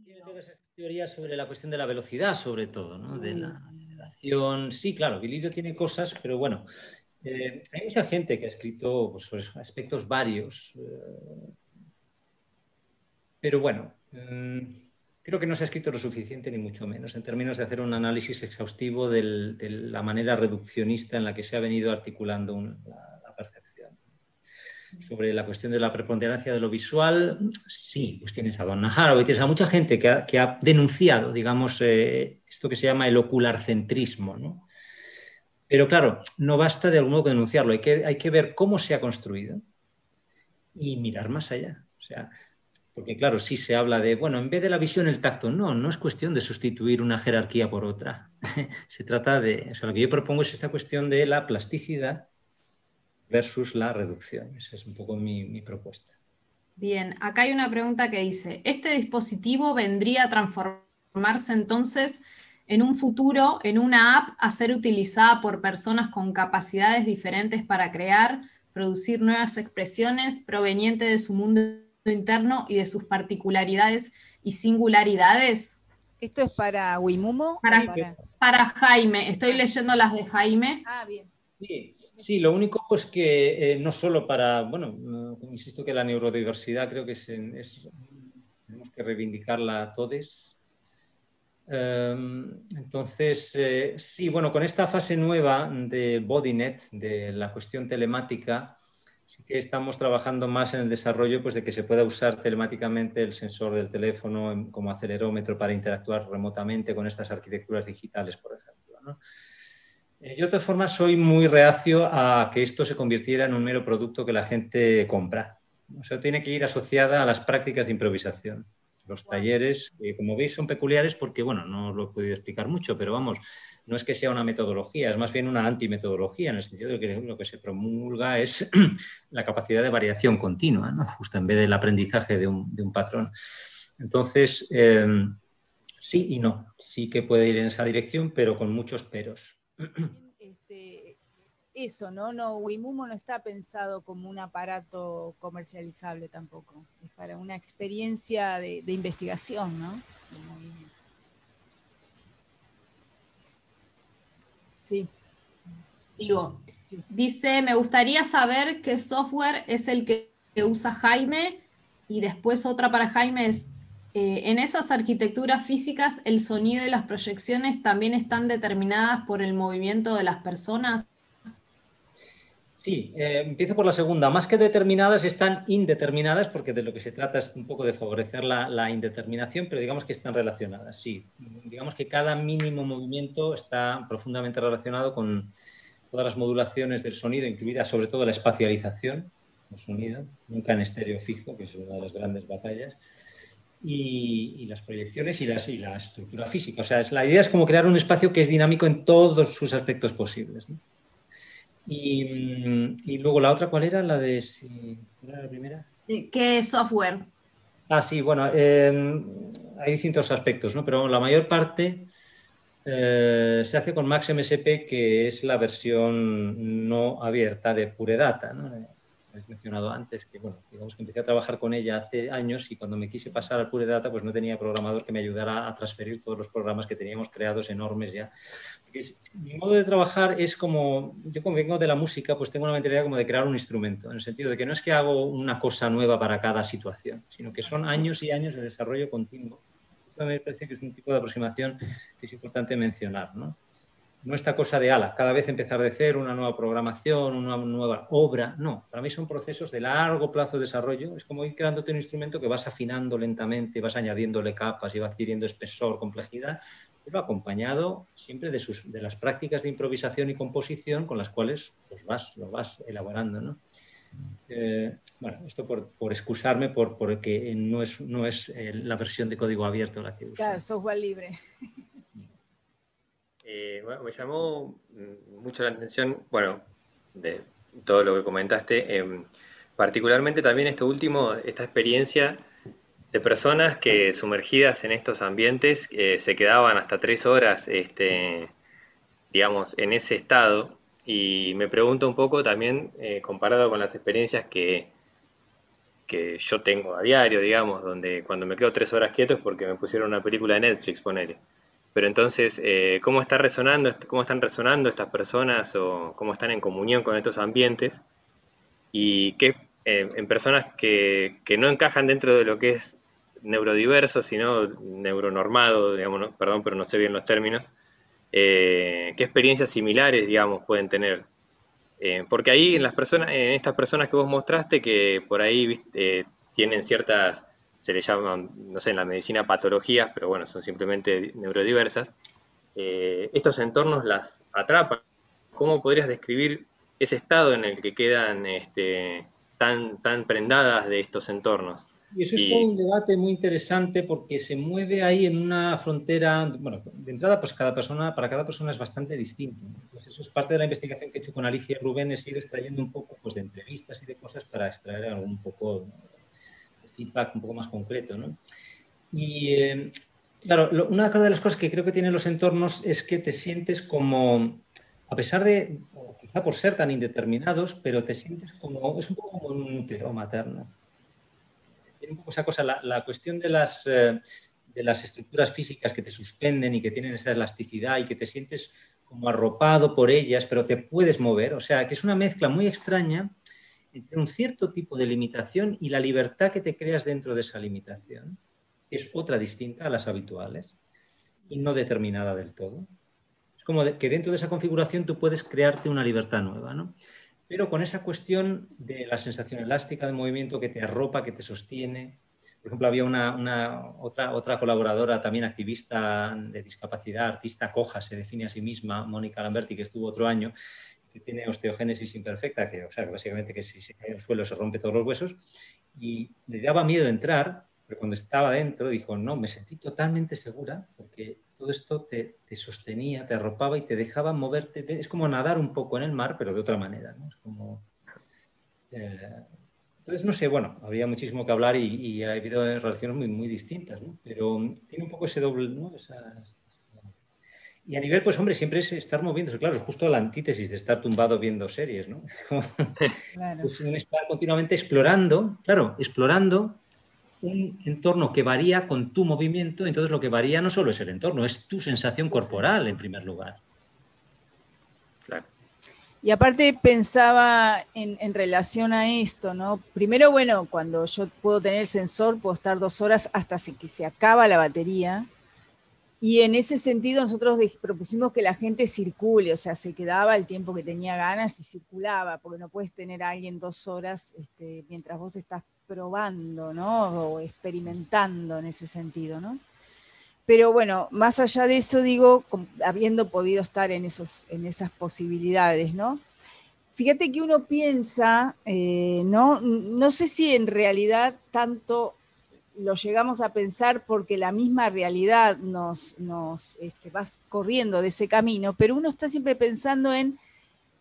Tiene todas estas teorías sobre la cuestión de la velocidad, sobre todo, ¿no? De la aceleración. Sí, claro, Virgilio tiene cosas, pero bueno, hay mucha gente que ha escrito pues, sobre aspectos varios, pero bueno, creo que no se ha escrito lo suficiente, ni mucho menos, en términos de hacer un análisis exhaustivo de la manera reduccionista en la que se ha venido articulando la percepción. Sobre la cuestión de la preponderancia de lo visual, sí, pues tienes a Don Najarro, tienes a mucha gente que ha denunciado, digamos, esto que se llama el ocularcentrismo, ¿no? Pero claro, no basta de algún modo denunciarlo, hay que ver cómo se ha construido y mirar más allá. O sea, porque claro, sí se habla de, bueno, en vez de la visión, el tacto. No, no es cuestión de sustituir una jerarquía por otra. Se trata de, o sea, lo que yo propongo es esta cuestión de la plasticidad versus la reducción. Esa es un poco mi propuesta. Bien, acá hay una pregunta que dice, ¿este dispositivo vendría a transformarse entonces en un futuro en una app a ser utilizada por personas con capacidades diferentes para crear, producir nuevas expresiones provenientes de su mundo interno y de sus particularidades y singularidades? ¿Esto es para Wimumo? Para Jaime, estoy leyendo las de Jaime. Ah, bien. Sí, lo único pues que no solo para, bueno, insisto que la neurodiversidad creo que tenemos que reivindicarla a todos. Entonces, sí, bueno, con esta fase nueva de BodyNet, de la cuestión telemática, sí que estamos trabajando más en el desarrollo pues, de que se pueda usar telemáticamente el sensor del teléfono como acelerómetro para interactuar remotamente con estas arquitecturas digitales, por ejemplo, ¿no? Yo, de todas formas, soy muy reacio a que esto se convirtiera en un mero producto que la gente compra. O sea, tiene que ir asociada a las prácticas de improvisación. Los talleres, como veis, son peculiares porque, bueno, no os lo he podido explicar mucho, pero vamos, no es que sea una metodología, es más bien una antimetodología, en el sentido de que lo que se promulga es la capacidad de variación continua, ¿no? Justo en vez del aprendizaje de un patrón. Entonces, sí y no. Sí que puede ir en esa dirección, pero con muchos peros. Eso, ¿no? Wimumo no está pensado como un aparato comercializable tampoco. Es para una experiencia de investigación, ¿no? Sí. Sigo. Sí. Dice, me gustaría saber qué software es el que usa Jaime, y después otra para Jaime es, en esas arquitecturas físicas, ¿el sonido y las proyecciones también están determinadas por el movimiento de las personas? Sí, empiezo por la segunda. Más que determinadas, están indeterminadas, porque de lo que se trata es un poco de favorecer la indeterminación, pero digamos que están relacionadas, sí. Digamos que cada mínimo movimiento está profundamente relacionado con todas las modulaciones del sonido, incluida sobre todo la espacialización del sonido, nunca en estéreo fijo, que es una de las grandes batallas, y las proyecciones y la estructura física. O sea, la idea es como crear un espacio que es dinámico en todos sus aspectos posibles, ¿no? Y luego la otra, ¿cuál era? ¿Cuál era la primera? ¿Qué software? Ah, sí, bueno, hay distintos aspectos, ¿no? Pero la mayor parte se hace con MaxMSP, que es la versión no abierta de Pure Data, ¿no? Habéis mencionado antes que, bueno, digamos que empecé a trabajar con ella hace años y cuando me quise pasar al Pure Data, pues no tenía programador que me ayudara a transferir todos los programas que teníamos creados enormes ya. Mi modo de trabajar es como, yo como vengo de la música, pues tengo una mentalidad como de crear un instrumento, en el sentido de que no es que hago una cosa nueva para cada situación, sino que son años y años de desarrollo continuo. Esto me parece que es un tipo de aproximación que es importante mencionar, ¿no? No esta cosa de ala, cada vez empezar de cero, una nueva programación, una nueva obra. No, para mí son procesos de largo plazo de desarrollo. Es como ir creándote un instrumento que vas afinando lentamente, vas añadiéndole capas y va adquiriendo espesor, complejidad, pero acompañado siempre de las prácticas de improvisación y composición con las cuales lo vas elaborando, ¿no? Bueno, esto por excusarme porque no es la versión de código abierto la que uso. Claro, software libre. Bueno, me llamó mucho la atención, bueno, de todo lo que comentaste, particularmente también esto último, esta experiencia de personas que sumergidas en estos ambientes se quedaban hasta 3 horas, digamos, en ese estado. Y me pregunto un poco también, comparado con las experiencias que que yo tengo a diario, digamos, donde cuando me quedo 3 horas quieto es porque me pusieron una película de Netflix, ponele. Pero entonces, ¿cómo cómo están resonando estas personas o cómo están en comunión con estos ambientes? Y qué en personas que no encajan dentro de lo que es neurodiverso, sino neuronormado, digamos, perdón, pero no sé bien los términos, qué experiencias similares, digamos, pueden tener. Porque ahí en estas personas que vos mostraste, que por ahí tienen ciertas, se le llaman, no sé, en la medicina patologías, pero bueno, son simplemente neurodiversas, estos entornos las atrapan. ¿Cómo podrías describir ese estado en el que quedan tan prendadas de estos entornos? Y eso es todo Y un debate muy interesante porque se mueve ahí en una frontera, bueno, de entrada, pues para cada persona es bastante distinto. Pues eso es parte de la investigación que he hecho con Alicia y Rubén, es ir extrayendo un poco pues, de entrevistas y de cosas para extraer algún poco de feedback un poco más concreto, ¿no? Y claro, una de las cosas que creo que tienen los entornos es que te sientes como, a pesar de, o quizá por ser tan indeterminados, pero te sientes como, es un poco como un útero materno. Tiene un poco esa cosa, la cuestión de las estructuras físicas que te suspenden y que tienen esa elasticidad y que te sientes como arropado por ellas, pero te puedes mover. O sea, que es una mezcla muy extraña entre un cierto tipo de limitación y la libertad que te creas dentro de esa limitación, que es otra distinta a las habituales y no determinada del todo. Es como que dentro de esa configuración tú puedes crearte una libertad nueva, ¿no? Pero con esa cuestión de la sensación elástica de movimiento que te arropa, que te sostiene. Por ejemplo, había otra colaboradora también activista de discapacidad, artista coja, se define a sí misma, Mónica Lamberti, que estuvo otro año, que tiene osteogénesis imperfecta, que, o sea, que básicamente que si se cae al suelo se rompe todos los huesos, y le daba miedo entrar, pero cuando estaba dentro dijo, no, me sentí totalmente segura, porque todo esto te sostenía, te arropaba y te dejaba moverte. Es como nadar un poco en el mar, pero de otra manera, ¿no? Es como, entonces, no sé, bueno, habría muchísimo que hablar y ha habido relaciones muy, muy distintas, ¿no? Pero tiene un poco ese doble, ¿no? Y a nivel, pues hombre, siempre es estar moviéndose, claro, es justo la antítesis de estar tumbado viendo series, ¿no? Claro. Es un estar continuamente explorando, claro, explorando un entorno que varía con tu movimiento, entonces lo que varía no solo es el entorno, es tu sensación corporal en primer lugar. claro. Y aparte pensaba en relación a esto, ¿no? Primero, bueno, cuando yo puedo tener el sensor, puedo estar 2 horas hasta que se acaba la batería. Y en ese sentido nosotros propusimos que la gente circule, o sea, se quedaba el tiempo que tenía ganas y circulaba, porque no puedes tener a alguien 2 horas mientras vos estás probando, ¿no? O experimentando en ese sentido, ¿no? Pero bueno, más allá de eso, digo, habiendo podido estar en esas posibilidades, ¿no? Fíjate que uno piensa, no sé si en realidad tanto lo llegamos a pensar porque la misma realidad nos va corriendo de ese camino, pero uno está siempre pensando en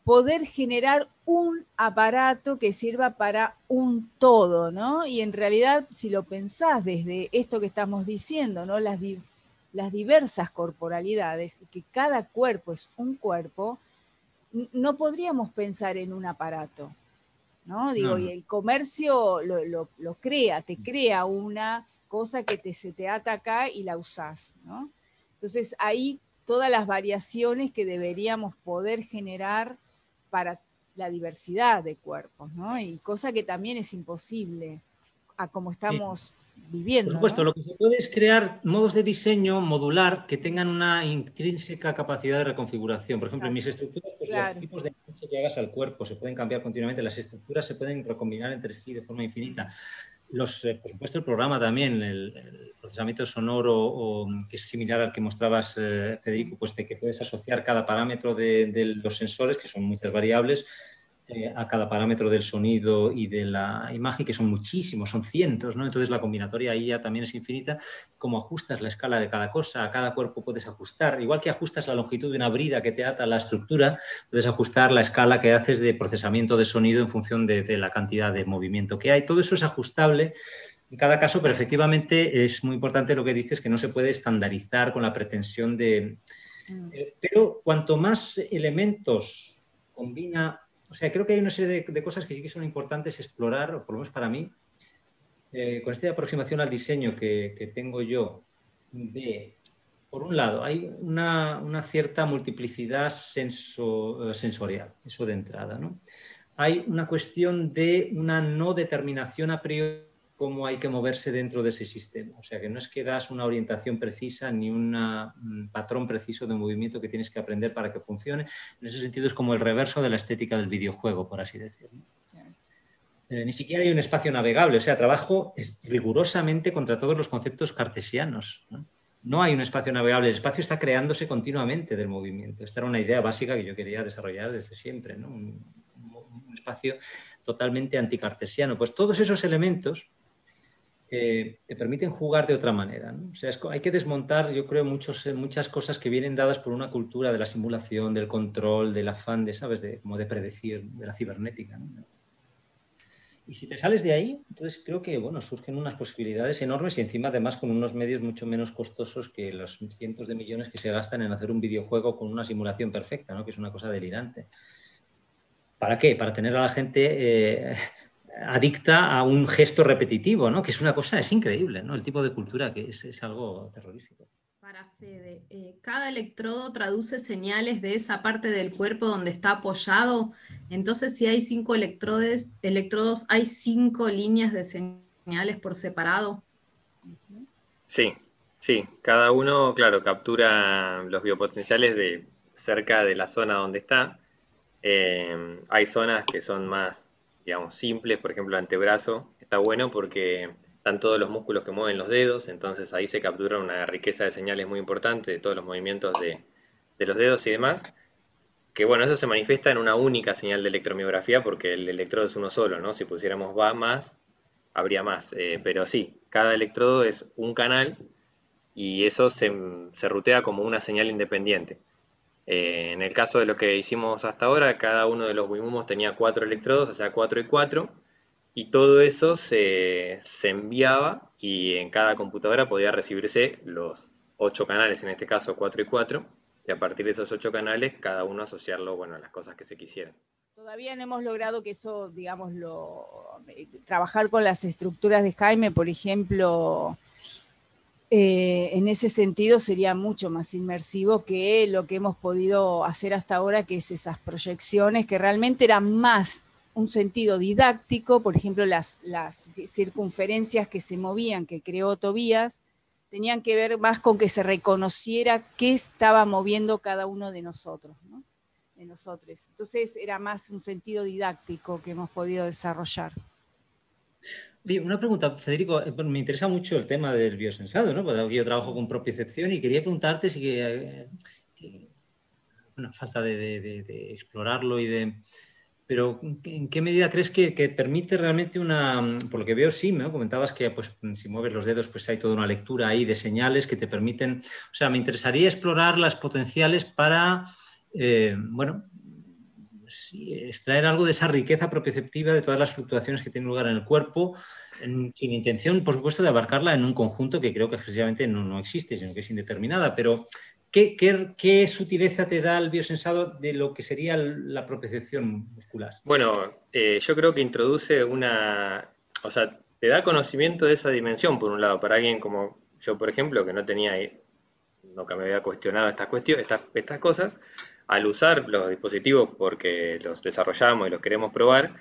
poder generar un aparato que sirva para un todo, ¿no? Y en realidad, si lo pensás desde esto que estamos diciendo, ¿no? Las diversas corporalidades, y que cada cuerpo es un cuerpo, no podríamos pensar en un aparato, ¿no? Digo, No, y no. el comercio lo crea, te crea una cosa que se te ata acá y la usás, ¿no? Entonces, ahí todas las variaciones que deberíamos poder generar para la diversidad de cuerpos, ¿no? Y cosa que también es imposible a como Sí. estamos Por viviendo, supuesto, ¿no? lo que se puede es crear modos de diseño modular que tengan una intrínseca capacidad de reconfiguración. Por ejemplo, en mis Exacto, estructuras, pues los claro. tipos de enganche que hagas al cuerpo se pueden cambiar continuamente, las estructuras se pueden recombinar entre sí de forma infinita. Por supuesto, el programa también, el procesamiento sonoro, que es similar al que mostrabas, Federico, Sí. pues de que puedes asociar cada parámetro de los sensores, que son muchas variables, a cada parámetro del sonido y de la imagen, que son muchísimos, son cientos, ¿no? Entonces la combinatoria ahí ya también es infinita. Como ajustas la escala de cada cosa, a cada cuerpo puedes ajustar, igual que ajustas la longitud de una brida que te ata a la estructura, puedes ajustar la escala que haces de procesamiento de sonido en función de la cantidad de movimiento que hay. Todo eso es ajustable en cada caso, pero efectivamente es muy importante lo que dices, que no se puede estandarizar con la pretensión de... pero cuanto más elementos combina, o sea, creo que hay una serie de cosas que sí que son importantes explorar, o por lo menos para mí, con esta aproximación al diseño que tengo yo, por un lado, hay una cierta multiplicidad sensorial, eso de entrada, ¿no? Hay una cuestión de una no determinación a priori cómo hay que moverse dentro de ese sistema. O sea, que no es que das una orientación precisa ni un patrón preciso de movimiento que tienes que aprender para que funcione. En ese sentido es como el reverso de la estética del videojuego, por así decirlo. Ni siquiera hay un espacio navegable. O sea, trabajo rigurosamente contra todos los conceptos cartesianos, ¿no? No hay un espacio navegable. El espacio está creándose continuamente del movimiento. Esta era una idea básica que yo quería desarrollar desde siempre, ¿no? Un espacio totalmente anticartesiano. Pues todos esos elementos te permiten jugar de otra manera, ¿no? O sea, hay que desmontar, yo creo, muchas cosas que vienen dadas por una cultura de la simulación, del control, del afán de, ¿sabes?, como de predecir, de la cibernética, ¿no? Y si te sales de ahí, entonces creo que, bueno, surgen unas posibilidades enormes y encima además con unos medios mucho menos costosos que los cientos de millones que se gastan en hacer un videojuego con una simulación perfecta, ¿no? Que es una cosa delirante. ¿Para qué? Para tener a la gente adicta a un gesto repetitivo, ¿no? Que es una cosa, es increíble, ¿no? El tipo de cultura que es algo terrorífico. Para Fede, cada electrodo traduce señales de esa parte del cuerpo donde está apoyado. Entonces, si hay 5 electrodos, ¿hay 5 líneas de señales por separado? Sí, sí. Cada uno, claro, captura los biopotenciales de cerca de la zona donde está. Hay zonas que son más, digamos, simples, por ejemplo, el antebrazo está bueno porque están todos los músculos que mueven los dedos, entonces ahí se captura una riqueza de señales muy importante de todos los movimientos de los dedos y demás, que bueno, eso se manifiesta en una única señal de electromiografía porque el electrodo es uno solo, ¿no? Si pusiéramos más, habría más, pero sí, cada electrodo es un canal y eso se rutea como una señal independiente. En el caso de lo que hicimos hasta ahora, cada uno de los Wimumos tenía 4 electrodos, o sea, 4 y 4, y todo eso se enviaba y en cada computadora podía recibirse los 8 canales, en este caso 4 y 4, y a partir de esos 8 canales, cada uno asociarlo, bueno, a las cosas que se quisieran. Todavía no hemos logrado que eso, digamos, trabajar con las estructuras de Jaime, por ejemplo, en ese sentido sería mucho más inmersivo que lo que hemos podido hacer hasta ahora, que es esas proyecciones que realmente eran más un sentido didáctico. Por ejemplo, las circunferencias que se movían, que creó Tobías, tenían que ver más con que se reconociera qué estaba moviendo cada uno de nosotros, ¿no? De nosotros. Entonces era más un sentido didáctico que hemos podido desarrollar. Bien, una pregunta, Federico, me interesa mucho el tema del biosensado, ¿no? Porque yo trabajo con propiocepción y quería preguntarte si una falta de explorarlo pero ¿en qué medida crees que permite realmente por lo que veo, sí, ¿no? Comentabas que pues, si mueves los dedos pues hay toda una lectura ahí de señales que te permiten, o sea, me interesaría explorar las potenciales para, bueno, sí, extraer algo de esa riqueza propioceptiva de todas las fluctuaciones que tienen lugar en el cuerpo, sin intención, por supuesto, de abarcarla en un conjunto que creo que excesivamente no existe, sino que es indeterminada, pero ¿qué sutileza te da el biosensado de lo que sería la propiocepción muscular? Bueno, yo creo que introduce o sea, te da conocimiento de esa dimensión, por un lado, para alguien como yo, por ejemplo, que nunca me había cuestionado estas cosas, al usar los dispositivos porque los desarrollamos y los queremos probar,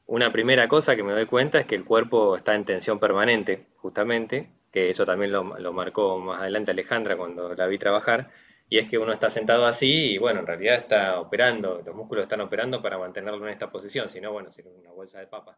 una primera cosa que me doy cuenta es que el cuerpo está en tensión permanente, justamente, que eso también lo marcó más adelante Alejandra cuando la vi trabajar, y es que uno está sentado así y bueno, en realidad está operando, los músculos están operando para mantenerlo en esta posición, si no, bueno, sería una bolsa de papa.